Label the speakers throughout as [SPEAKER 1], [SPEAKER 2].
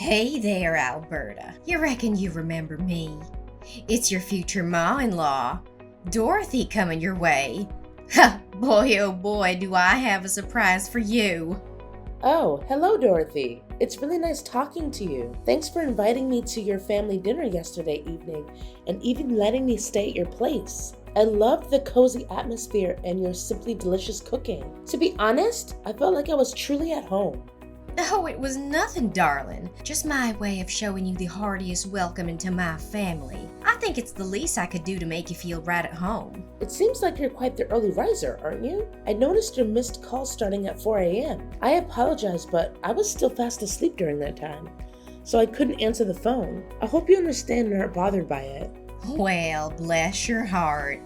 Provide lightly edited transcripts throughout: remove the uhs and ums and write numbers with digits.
[SPEAKER 1] Hey there, Alberta. You reckon you remember me? It's your future ma-in-law, Dorothy, coming your way. Ha! Boy, oh boy, do I have a surprise for you.
[SPEAKER 2] Oh, hello, Dorothy. It's really nice talking to you. Thanks for inviting me to your family dinner yesterday evening and even letting me stay at your place. I loved the cozy atmosphere and your simply delicious cooking. To be honest, I felt like I was truly at home.
[SPEAKER 1] Oh, it was nothing, darling. Just my way of showing you the heartiest welcome into my family. I think it's the least I could do to make you feel right at home.
[SPEAKER 2] It seems like you're quite the early riser, aren't you? I noticed your missed call starting at 4 a.m. I apologize, but I was still fast asleep during that time, so I couldn't answer the phone. I hope you understand and aren't bothered by it.
[SPEAKER 1] Well, bless your heart.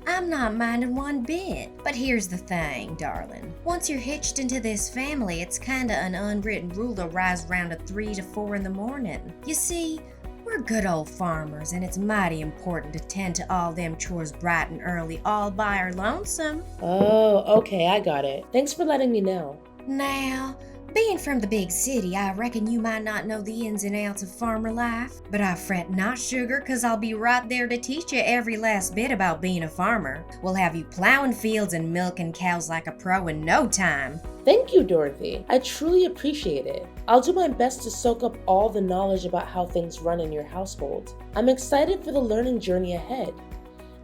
[SPEAKER 1] I'm not minding one bit. But here's the thing, darling. Once you're hitched into this family, it's kinda an unwritten rule to rise round at 3 to 4 in the morning. You see, we're good old farmers, and it's mighty important to tend to all them chores bright and early all by our lonesome.
[SPEAKER 2] Oh, okay, I got it. Thanks for letting me know.
[SPEAKER 1] Now, being from the big city, I reckon you might not know the ins and outs of farmer life. But I fret not, sugar, 'cause I'll be right there to teach you every last bit about being a farmer. We'll have you plowing fields and milking cows like a pro in no time.
[SPEAKER 2] Thank you, Dorothy. I truly appreciate it. I'll do my best to soak up all the knowledge about how things run in your household. I'm excited for the learning journey ahead,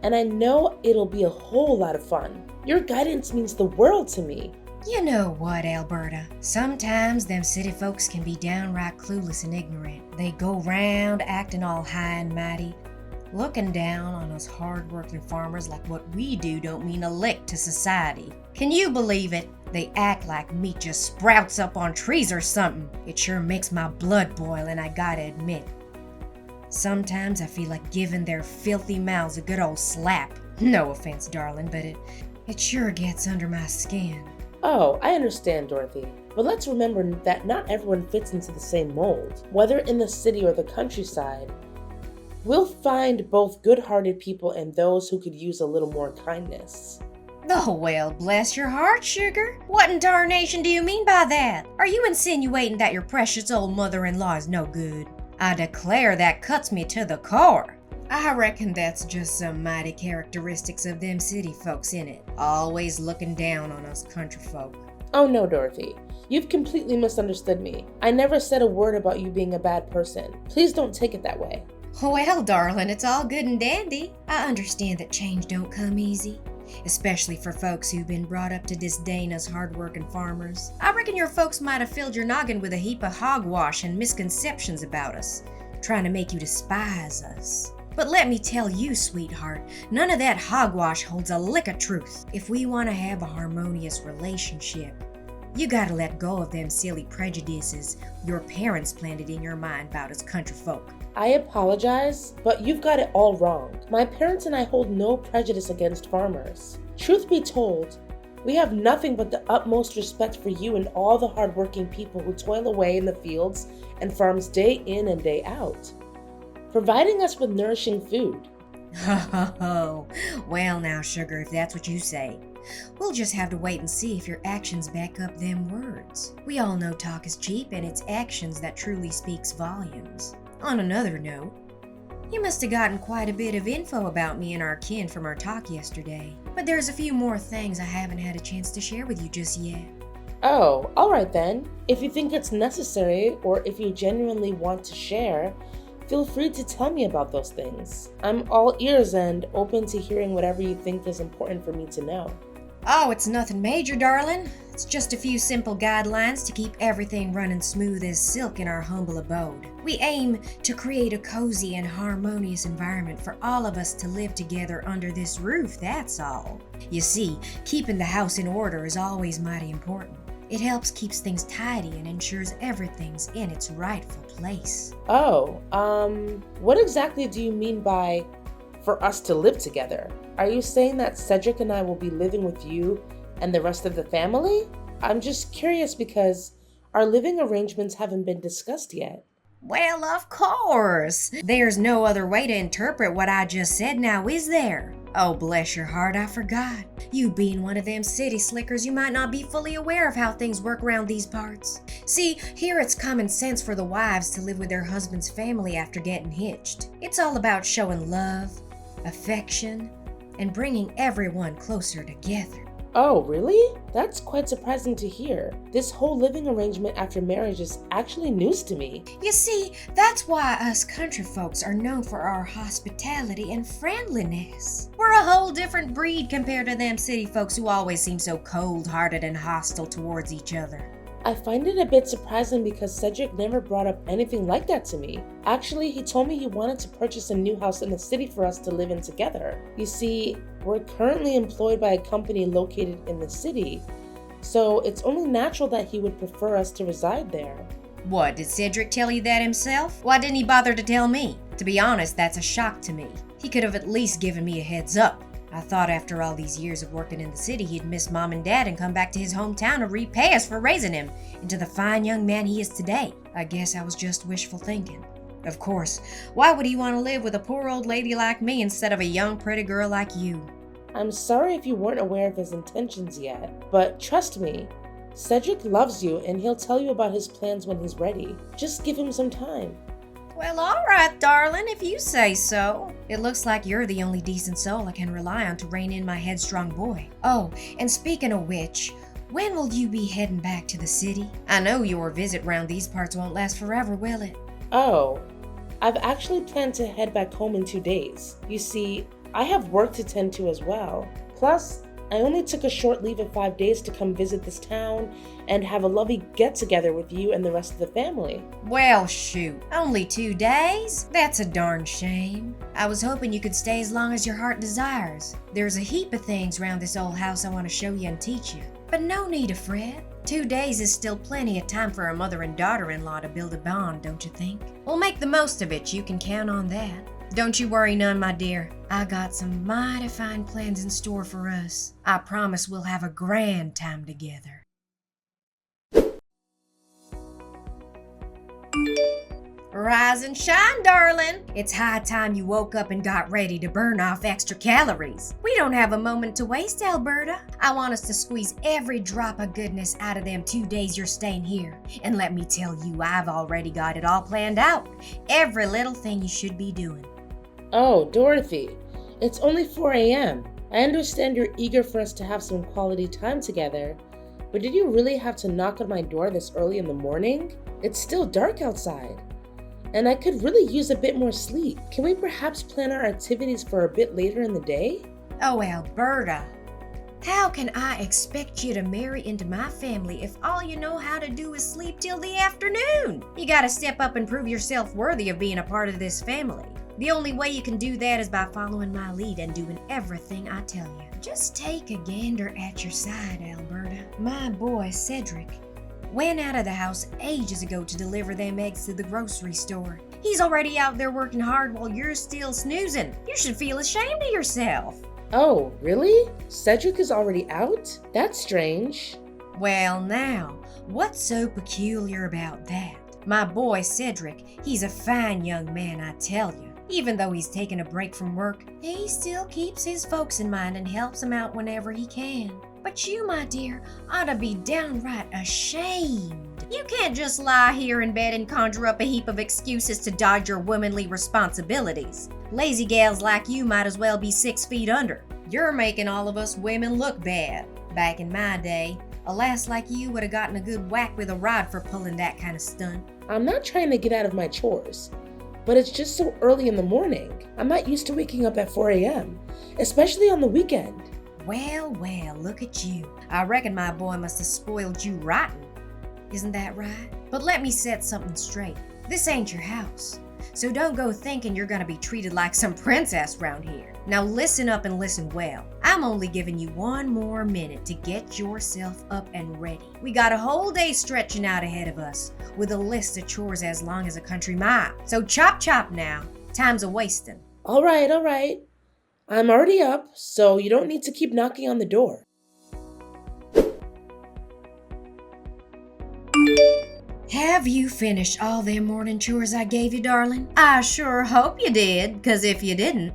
[SPEAKER 2] and I know it'll be a whole lot of fun. Your guidance means the world to me.
[SPEAKER 1] You know what, Alberta? Sometimes them city folks can be downright clueless and ignorant. They go round acting all high and mighty, looking down on us hard-working farmers like what we do don't mean a lick to society. Can you believe it? They act like meat just sprouts up on trees or something. It sure makes my blood boil, and I gotta admit, sometimes I feel like giving their filthy mouths a good old slap. No offense, darling, but it sure gets under my skin.
[SPEAKER 2] Oh, I understand, Dorothy. But let's remember that not everyone fits into the same mold. Whether in the city or the countryside, we'll find both good-hearted people and those who could use a little more kindness.
[SPEAKER 1] Oh, well, bless your heart, sugar. What in tarnation do you mean by that? Are you insinuating that your precious old mother-in-law is no good? I declare that cuts me to the core. I reckon that's just some mighty characteristics of them city folks, innit? Always looking down on us country folk.
[SPEAKER 2] Oh no, Dorothy. You've completely misunderstood me. I never said a word about you being a bad person. Please don't take it that way.
[SPEAKER 1] Well, darling, it's all good and dandy. I understand that change don't come easy, especially for folks who've been brought up to disdain us hard-working farmers. I reckon your folks might have filled your noggin with a heap of hogwash and misconceptions about us, trying to make you despise us. But let me tell you, sweetheart, none of that hogwash holds a lick of truth. If we want to have a harmonious relationship, you gotta let go of them silly prejudices your parents planted in your mind about us country folk.
[SPEAKER 2] I apologize, but you've got it all wrong. My parents and I hold no prejudice against farmers. Truth be told, we have nothing but the utmost respect for you and all the hardworking people who toil away in the fields and farms day in and day out, providing us with nourishing food.
[SPEAKER 1] Oh, well now, sugar, if that's what you say. We'll just have to wait and see if your actions back up them words. We all know talk is cheap, and it's actions that truly speaks volumes. On another note, you must have gotten quite a bit of info about me and our kin from our talk yesterday. But there's a few more things I haven't had a chance to share with you just yet.
[SPEAKER 2] Oh, alright then. If you think it's necessary, or if you genuinely want to share, feel free to tell me about those things. I'm all ears and open to hearing whatever you think is important for me to know.
[SPEAKER 1] Oh, it's nothing major, darling. It's just a few simple guidelines to keep everything running smooth as silk in our humble abode. We aim to create a cozy and harmonious environment for all of us to live together under this roof, that's all. You see, keeping the house in order is always mighty important. It helps keeps things tidy and ensures everything's in its rightful place.
[SPEAKER 2] Oh, what exactly do you mean by for us to live together? Are you saying that Cedric and I will be living with you and the rest of the family? I'm just curious because our living arrangements haven't been discussed yet.
[SPEAKER 1] Well, of course. There's no other way to interpret what I just said now, is there? Oh, bless your heart, I forgot. You being one of them city slickers, you might not be fully aware of how things work around these parts. See, here it's common sense for the wives to live with their husband's family after getting hitched. It's all about showing love, affection, and bringing everyone closer together.
[SPEAKER 2] Oh, really? That's quite surprising to hear. This whole living arrangement after marriage is actually news to me.
[SPEAKER 1] You see, that's why us country folks are known for our hospitality and friendliness. We're a whole different breed compared to them city folks who always seem so cold-hearted and hostile towards each other.
[SPEAKER 2] I find it a bit surprising because Cedric never brought up anything like that to me. Actually, he told me he wanted to purchase a new house in the city for us to live in together. You see, we're currently employed by a company located in the city, so it's only natural that he would prefer us to reside there.
[SPEAKER 1] What, did Cedric tell you that himself? Why didn't he bother to tell me? To be honest, that's a shock to me. He could have at least given me a heads up. I thought after all these years of working in the city, he'd miss Mom and Dad and come back to his hometown to repay us for raising him into the fine young man he is today. I guess I was just wishful thinking. Of course, why would he want to live with a poor old lady like me instead of a young pretty girl like you?
[SPEAKER 2] I'm sorry if you weren't aware of his intentions yet, but trust me, Cedric loves you and he'll tell you about his plans when he's ready. Just give him some time.
[SPEAKER 1] Well, all right, darling, if you say so. It looks like you're the only decent soul I can rely on to rein in my headstrong boy. Oh, and speaking of which, when will you be heading back to the city? I know your visit round these parts won't last forever, will it?
[SPEAKER 2] Oh, I've actually planned to head back home in 2 days. You see, I have work to tend to as well. Plus, I only took a short leave of 5 days to come visit this town and have a lovely get-together with you and the rest of the family.
[SPEAKER 1] Well, shoot. Only 2 days? That's a darn shame. I was hoping you could stay as long as your heart desires. There's a heap of things round this old house I want to show you and teach you. But no need to fret. 2 days is still plenty of time for a mother and daughter-in-law to build a bond, don't you think? We'll make the most of it, you can count on that. Don't you worry none, my dear. I got some mighty fine plans in store for us. I promise we'll have a grand time together. Rise and shine, darling. It's high time you woke up and got ready to burn off extra calories. We don't have a moment to waste, Alberta. I want us to squeeze every drop of goodness out of them 2 days you're staying here. And let me tell you, I've already got it all planned out. Every little thing you should be doing.
[SPEAKER 2] Oh, Dorothy, it's only 4 a.m. I understand you're eager for us to have some quality time together, but did you really have to knock on my door this early in the morning? It's still dark outside, and I could really use a bit more sleep. Can we perhaps plan our activities for a bit later in the day?
[SPEAKER 1] Oh, Alberta, how can I expect you to marry into my family if all you know how to do is sleep till the afternoon? You gotta step up and prove yourself worthy of being a part of this family. The only way you can do that is by following my lead and doing everything I tell you. Just take a gander at your side, Alberta. My boy, Cedric, went out of the house ages ago to deliver them eggs to the grocery store. He's already out there working hard while you're still snoozing. You should feel ashamed of yourself.
[SPEAKER 2] Oh, really? Cedric is already out? That's strange.
[SPEAKER 1] Well, now, what's so peculiar about that? My boy, Cedric, he's a fine young man, I tell you. Even though he's taken a break from work, he still keeps his folks in mind and helps them out whenever he can. But you, my dear, ought to be downright ashamed. You can't just lie here in bed and conjure up a heap of excuses to dodge your womanly responsibilities. Lazy gals like you might as well be 6 feet under. You're making all of us women look bad. Back in my day, a lass like you would have gotten a good whack with a rod for pulling that kind of stunt.
[SPEAKER 2] I'm not trying to get out of my chores, but it's just so early in the morning. I'm not used to waking up at 4 a.m., especially on the weekend.
[SPEAKER 1] Well, look at you. I reckon my boy must have spoiled you rotten. Isn't that right? But let me set something straight. This ain't your house. So don't go thinking you're gonna be treated like some princess round here. Now listen up and listen well. I'm only giving you 1 more minute to get yourself up and ready. We got a whole day stretching out ahead of us, with a list of chores as long as a country mile. So chop now. Time's a-wasting.
[SPEAKER 2] All right. I'm already up, so you don't need to keep knocking on the door.
[SPEAKER 1] Have you finished all them morning chores I gave you, darling? I sure hope you did, 'cause if you didn't,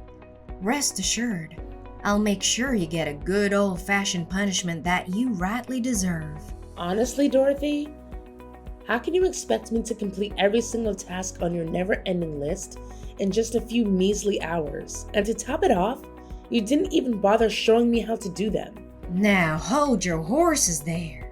[SPEAKER 1] rest assured, I'll make sure you get a good old-fashioned punishment that you rightly deserve.
[SPEAKER 2] Honestly, Dorothy, how can you expect me to complete every single task on your never-ending list in just a few measly hours? And to top it off, you didn't even bother showing me how to do them.
[SPEAKER 1] Now hold your horses there.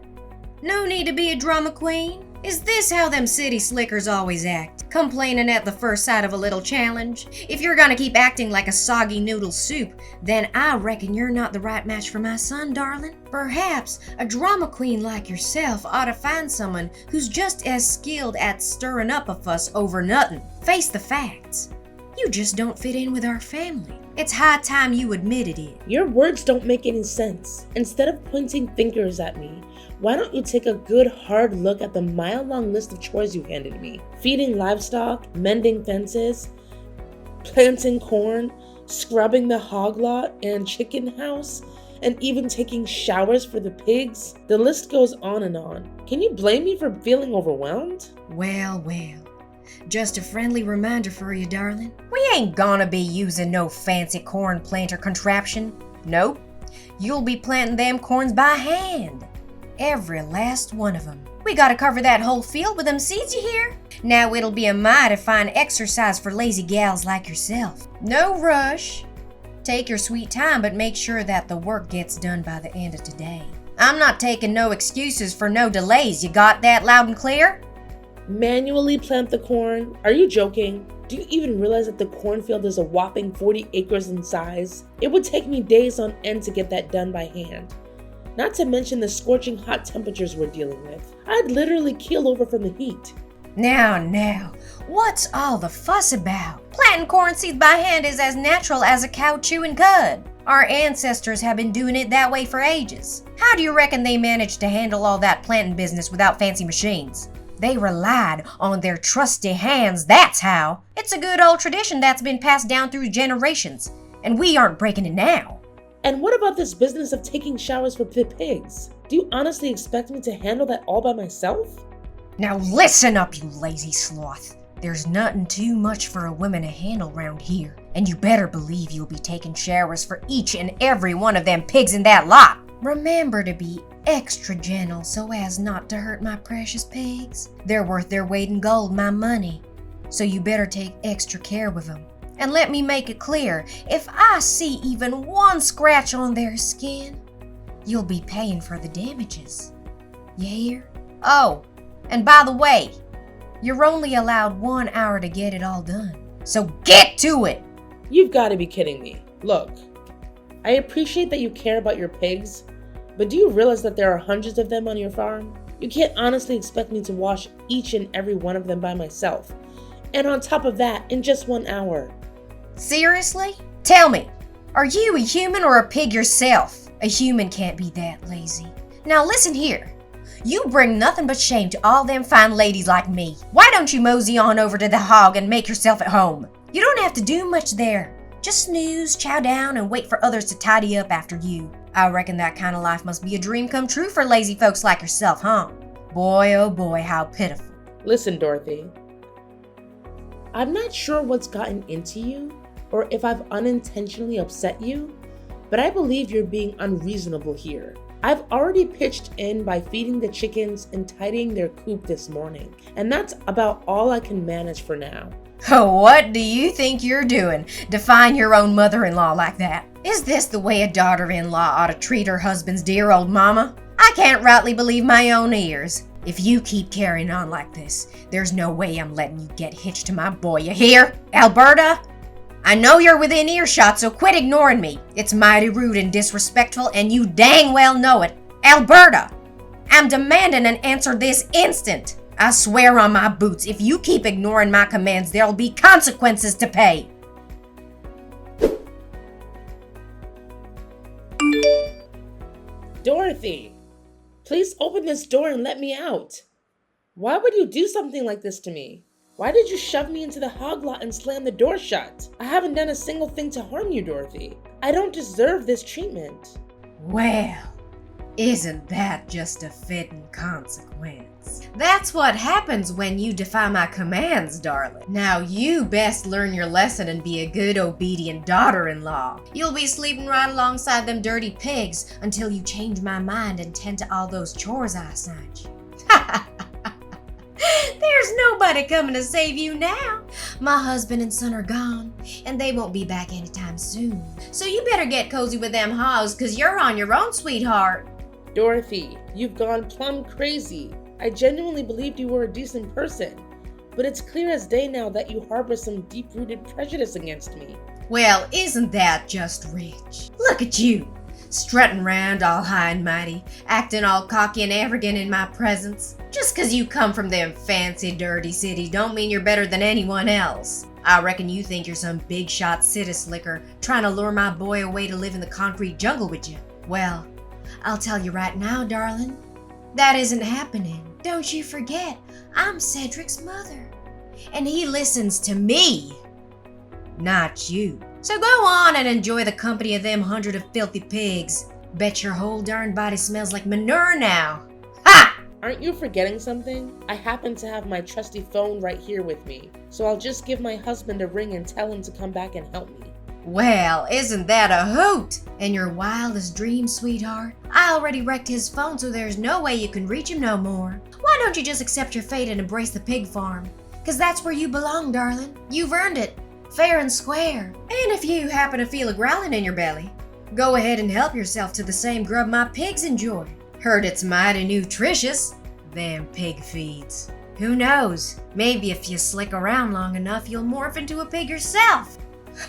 [SPEAKER 1] No need to be a drama queen. Is this how them city slickers always act? Complaining at the first sight of a little challenge? If you're gonna keep acting like a soggy noodle soup, then I reckon you're not the right match for my son, darling. Perhaps a drama queen like yourself ought to find someone who's just as skilled at stirring up a fuss over nothing. Face the facts. You just don't fit in with our family. It's high time you admitted it.
[SPEAKER 2] Your words don't make any sense. Instead of pointing fingers at me, why don't you take a good hard look at the mile-long list of chores you handed me? Feeding livestock, mending fences, planting corn, scrubbing the hog lot and chicken house, and even taking showers for the pigs. The list goes on and on. Can you blame me for feeling overwhelmed?
[SPEAKER 1] Well. Just a friendly reminder for you, darling. We ain't gonna be using no fancy corn planter contraption. Nope. You'll be planting them corns by hand. Every last one of them. We gotta cover that whole field with them seeds, you hear? Now it'll be a mighty fine exercise for lazy gals like yourself. No rush. Take your sweet time, but make sure that the work gets done by the end of today. I'm not taking no excuses for no delays. You got that loud and clear?
[SPEAKER 2] Manually plant the corn? Are you joking? Do you even realize that the cornfield is a whopping 40 acres in size? It would take me days on end to get that done by hand. Not to mention the scorching hot temperatures we're dealing with. I'd literally keel over from the heat.
[SPEAKER 1] Now, what's all the fuss about? Planting corn seeds by hand is as natural as a cow chewing cud. Our ancestors have been doing it that way for ages. How do you reckon they managed to handle all that planting business without fancy machines? They relied on their trusty hands, that's how. It's a good old tradition that's been passed down through generations, and we aren't breaking it now.
[SPEAKER 2] And what about this business of taking showers for the pigs? Do you honestly expect me to handle that all by myself?
[SPEAKER 1] Now listen up, you lazy sloth. There's nothing too much for a woman to handle round here, and you better believe you'll be taking showers for each and every one of them pigs in that lot. Remember to be extra gentle so as not to hurt my precious pigs. They're worth their weight in gold, my money. So you better take extra care with them. And let me make it clear, if I see even one scratch on their skin, you'll be paying for the damages. You hear? Oh, and by the way, you're only allowed 1 hour to get it all done. So get to it!
[SPEAKER 2] You've got to be kidding me. Look, I appreciate that you care about your pigs, but do you realize that there are hundreds of them on your farm? You can't honestly expect me to wash each and every one of them by myself. And on top of that, in just 1 hour.
[SPEAKER 1] Seriously? Tell me, are you a human or a pig yourself? A human can't be that lazy. Now listen here. You bring nothing but shame to all them fine ladies like me. Why don't you mosey on over to the hog and make yourself at home? You don't have to do much there. Just snooze, chow down, and wait for others to tidy up after you. I reckon that kind of life must be a dream come true for lazy folks like yourself, huh? Boy, oh boy, how pitiful.
[SPEAKER 2] Listen, Dorothy. I'm not sure what's gotten into you, or if I've unintentionally upset you, but I believe you're being unreasonable here. I've already pitched in by feeding the chickens and tidying their coop this morning, and that's about all I can manage for now.
[SPEAKER 1] Oh, what do you think you're doing? Define your own mother-in-law like that? Is this the way a daughter-in-law ought to treat her husband's dear old mama? I can't rightly believe my own ears. If you keep carrying on like this, there's no way I'm letting you get hitched to my boy, you hear? Alberta? I know you're within earshot, so quit ignoring me. It's mighty rude and disrespectful, and you dang well know it. Alberta! I'm demanding an answer this instant. I swear on my boots, if you keep ignoring my commands, there'll be consequences to pay.
[SPEAKER 2] Dorothy, please open this door and let me out. Why would you do something like this to me? Why did you shove me into the hog lot and slam the door shut? I haven't done a single thing to harm you, Dorothy. I don't deserve this treatment.
[SPEAKER 1] Well, Isn't that just a fitting consequence? That's what happens when you defy my commands, darling. Now you best learn your lesson and be a good, obedient daughter-in-law. You'll be sleeping right alongside them dirty pigs until you change my mind and tend to all those chores I assigned you. There's nobody coming to save you now. My husband and son are gone, and they won't be back anytime soon. So you better get cozy with them hogs, 'cause you're on your own, sweetheart.
[SPEAKER 2] Dorothy, you've gone plumb crazy. I genuinely believed you were a decent person, but it's clear as day now that you harbor some deep-rooted prejudice against me.
[SPEAKER 1] Well, isn't that just rich? Look at you, strutting around all high and mighty, acting all cocky and arrogant in my presence. Just 'cause you come from them fancy, dirty cities don't mean you're better than anyone else. I reckon you think you're some big-shot city slicker trying to lure my boy away to live in the concrete jungle with you. Well, I'll tell you right now, darling, that isn't happening. Don't you forget, I'm Cedric's mother, and he listens to me, not you. So go on and enjoy the company of them 100 of filthy pigs. Bet your whole darn body smells like manure now. Ha!
[SPEAKER 2] Aren't you forgetting something? I happen to have my trusty phone right here with me, so I'll just give my husband a ring and tell him to come back and help me.
[SPEAKER 1] Well, isn't that a hoot? And your wildest dream, sweetheart? I already wrecked his phone, so there's no way you can reach him no more. Why don't you just accept your fate and embrace the pig farm? 'Cause that's where you belong, darling. You've earned it, fair and square. And if you happen to feel a growling in your belly, go ahead and help yourself to the same grub my pigs enjoy. Heard it's mighty nutritious, them pig feeds. Who knows? Maybe if you slick around long enough, you'll morph into a pig yourself.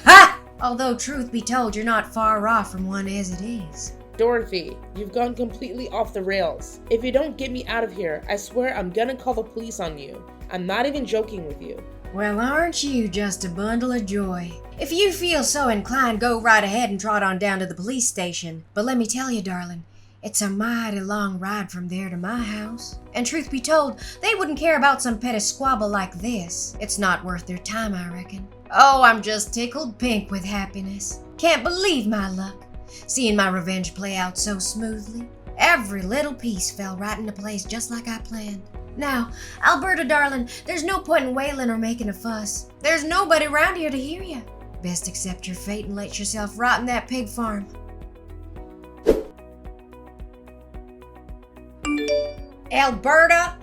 [SPEAKER 1] Ha! Although truth be told, you're not far off from one as it is.
[SPEAKER 2] Dorothy, you've gone completely off the rails. If you don't get me out of here, I swear I'm gonna call the police on you. I'm not even joking with you.
[SPEAKER 1] Well, aren't you just a bundle of joy? If you feel so inclined, go right ahead and trot on down to the police station. But let me tell you, darling, it's a mighty long ride from there to my house. And truth be told, they wouldn't care about some petty squabble like this. It's not worth their time, I reckon. Oh, I'm just tickled pink with happiness. Can't believe my luck, seeing my revenge play out so smoothly. Every little piece fell right into place just like I planned. Now, Alberta, darling, there's no point in wailing or making a fuss. There's nobody around here to hear you. Best accept your fate and let yourself rot in that pig farm. Alberta,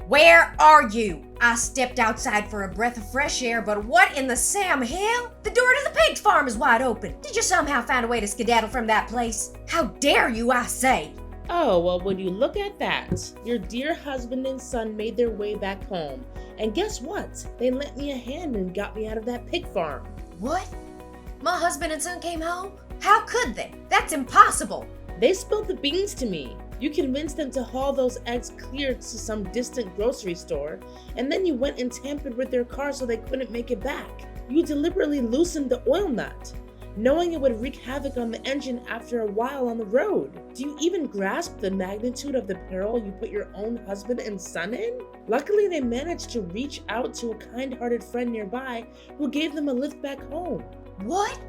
[SPEAKER 1] where are you? I stepped outside for a breath of fresh air, but what in the Sam Hill? The door to the pig farm is wide open. Did you somehow find a way to skedaddle from that place? How dare you, I say?
[SPEAKER 2] Oh, well, when you look at that, your dear husband and son made their way back home. And guess what? They lent me a hand and got me out of that pig farm.
[SPEAKER 1] What? My husband and son came home? How could they? That's impossible.
[SPEAKER 2] They spilled the beans to me. You convinced them to haul those eggs clear to some distant grocery store, and then you went and tampered with their car so they couldn't make it back. You deliberately loosened the oil nut, knowing it would wreak havoc on the engine after a while on the road. Do you even grasp the magnitude of the peril you put your own husband and son in? Luckily, they managed to reach out to a kind-hearted friend nearby who gave them a lift back home.
[SPEAKER 1] What?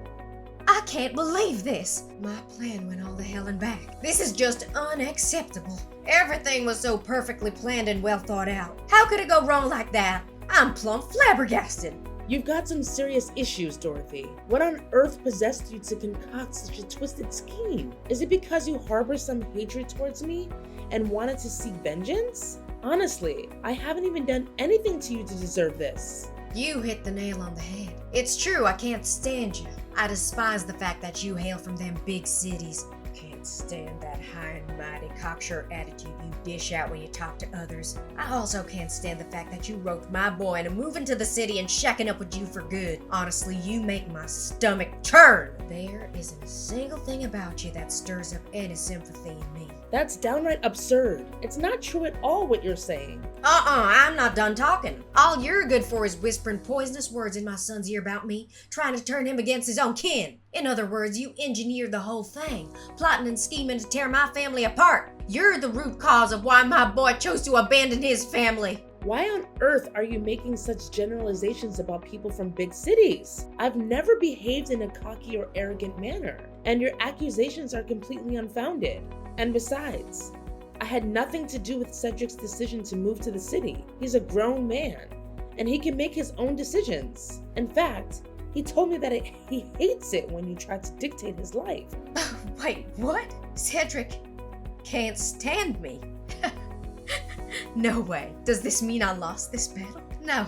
[SPEAKER 1] I can't believe this. My plan went all the hell and back. This is just unacceptable. Everything was so perfectly planned and well thought out. How could it go wrong like that? I'm plumb flabbergasted.
[SPEAKER 2] You've got some serious issues, Dorothy. What on earth possessed you to concoct such a twisted scheme? Is it because you harbor some hatred towards me and wanted to seek vengeance? Honestly, I haven't even done anything to you to deserve this.
[SPEAKER 1] You hit the nail on the head. It's true, I can't stand you. I despise the fact that you hail from them big cities. Can't stand that high and mighty cocksure attitude you dish out when you talk to others. I also can't stand the fact that you roped my boy into moving to the city and shacking up with you for good. Honestly, you make my stomach turn. There isn't a single thing about you that stirs up any sympathy in me.
[SPEAKER 2] That's downright absurd. It's not true at all what you're saying.
[SPEAKER 1] I'm not done talking. All you're good for is whispering poisonous words in my son's ear about me, trying to turn him against his own kin. In other words, you engineered the whole thing, plotting and scheming to tear my family apart. You're the root cause of why my boy chose to abandon his family.
[SPEAKER 2] Why on earth are you making such generalizations about people from big cities? I've never behaved in a cocky or arrogant manner, and your accusations are completely unfounded. And besides, I had nothing to do with Cedric's decision to move to the city. He's a grown man, and he can make his own decisions. In fact, he told me that he hates it when you try to dictate his life.
[SPEAKER 1] Wait, what? Cedric can't stand me. No way. Does this mean I lost this battle? No.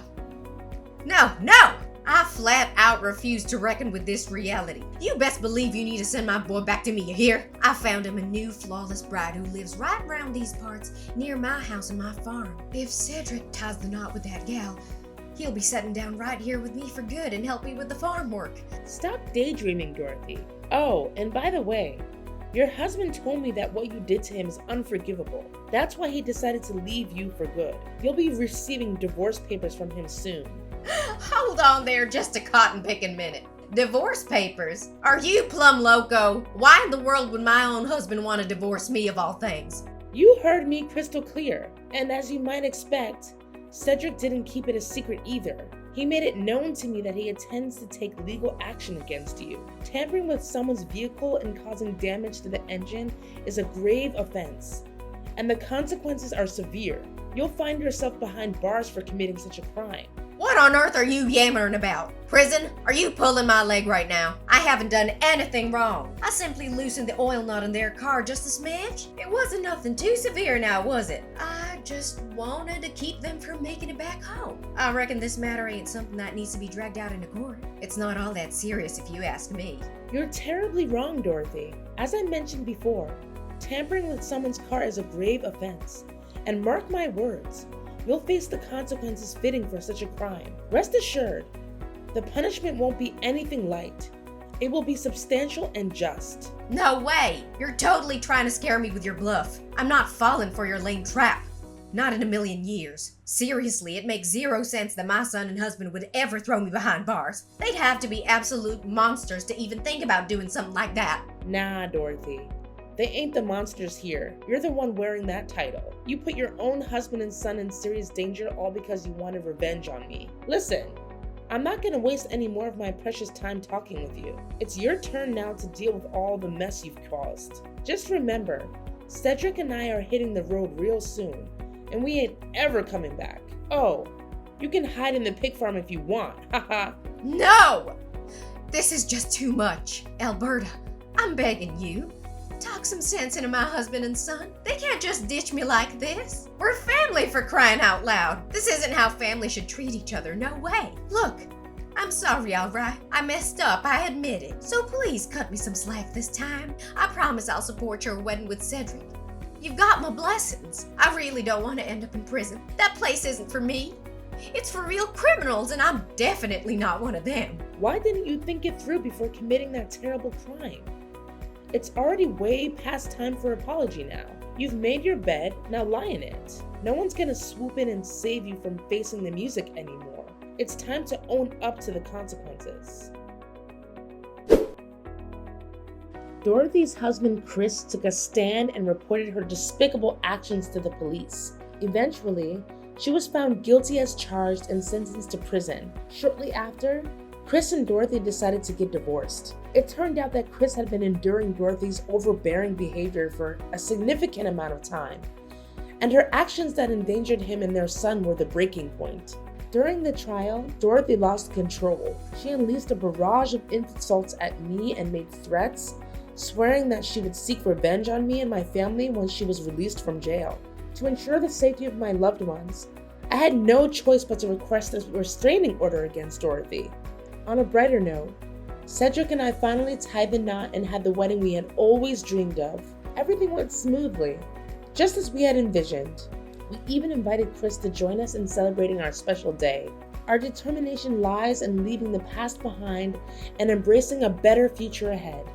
[SPEAKER 1] I flat out refuse to reckon with this reality. You best believe you need to send my boy back to me, you hear? I found him a new flawless bride who lives right around these parts near my house and my farm. If Cedric ties the knot with that gal, he'll be settling down right here with me for good and help me with the farm work.
[SPEAKER 2] Stop daydreaming, Dorothy. Oh, and by the way, your husband told me that what you did to him is unforgivable. That's why he decided to leave you for good. You'll be receiving divorce papers from him soon.
[SPEAKER 1] Hold on there just a cotton-picking minute. Divorce papers? Are you plumb loco? Why in the world would my own husband want to divorce me of all things?
[SPEAKER 2] You heard me crystal clear, and as you might expect, Cedric didn't keep it a secret either. He made it known to me that he intends to take legal action against you. Tampering with someone's vehicle and causing damage to the engine is a grave offense, and the consequences are severe. You'll find yourself behind bars for committing such a crime.
[SPEAKER 1] What on earth are you yammering about? Prison? Are you pulling my leg right now? I haven't done anything wrong. I simply loosened the oil nut in their car just a smidge. It wasn't nothing too severe now, was it? I just wanted to keep them from making it back home. I reckon this matter ain't something that needs to be dragged out into court. It's not all that serious if you ask me.
[SPEAKER 2] You're terribly wrong, Dorothy. As I mentioned before, tampering with someone's car is a grave offense. And mark my words, you'll face the consequences fitting for such a crime. Rest assured, the punishment won't be anything light. It will be substantial and just.
[SPEAKER 1] No way! You're totally trying to scare me with your bluff. I'm not falling for your lame trap. Not in a million years. Seriously, it makes zero sense that my son and husband would ever throw me behind bars. They'd have to be absolute monsters to even think about doing something like that.
[SPEAKER 2] Nah, Dorothy. They ain't the monsters here. You're the one wearing that title. You put your own husband and son in serious danger all because you wanted revenge on me. Listen, I'm not gonna waste any more of my precious time talking with you. It's your turn now to deal with all the mess you've caused. Just remember, Cedric and I are hitting the road real soon, and we ain't ever coming back. Oh, you can hide in the pig farm if you want, haha.
[SPEAKER 1] No! This is just too much. Alberta, I'm begging you. Talk some sense into my husband and son. They can't just ditch me like this. We're family, for crying out loud. This isn't how family should treat each other, no way. Look, I'm sorry, alright? I messed up, I admit it. So please cut me some slack this time. I promise I'll support your wedding with Cedric. You've got my blessings. I really don't want to end up in prison. That place isn't for me. It's for real criminals, and I'm definitely not one of them.
[SPEAKER 2] Why didn't you think it through before committing that terrible crime? It's already way past time for apology now. You've made your bed, now lie in it. No one's gonna swoop in and save you from facing the music anymore. It's time to own up to the consequences. Dorothy's husband Chris took a stand and reported her despicable actions to the police. Eventually, she was found guilty as charged and sentenced to prison. Shortly after, Chris and Dorothy decided to get divorced. It turned out that Chris had been enduring Dorothy's overbearing behavior for a significant amount of time, and her actions that endangered him and their son were the breaking point. During the trial, Dorothy lost control. She unleashed a barrage of insults at me and made threats, swearing that she would seek revenge on me and my family once she was released from jail. To ensure the safety of my loved ones, I had no choice but to request a restraining order against Dorothy. On a brighter note, Cedric and I finally tied the knot and had the wedding we had always dreamed of. Everything went smoothly, just as we had envisioned. We even invited Chris to join us in celebrating our special day. Our determination lies in leaving the past behind and embracing a better future ahead.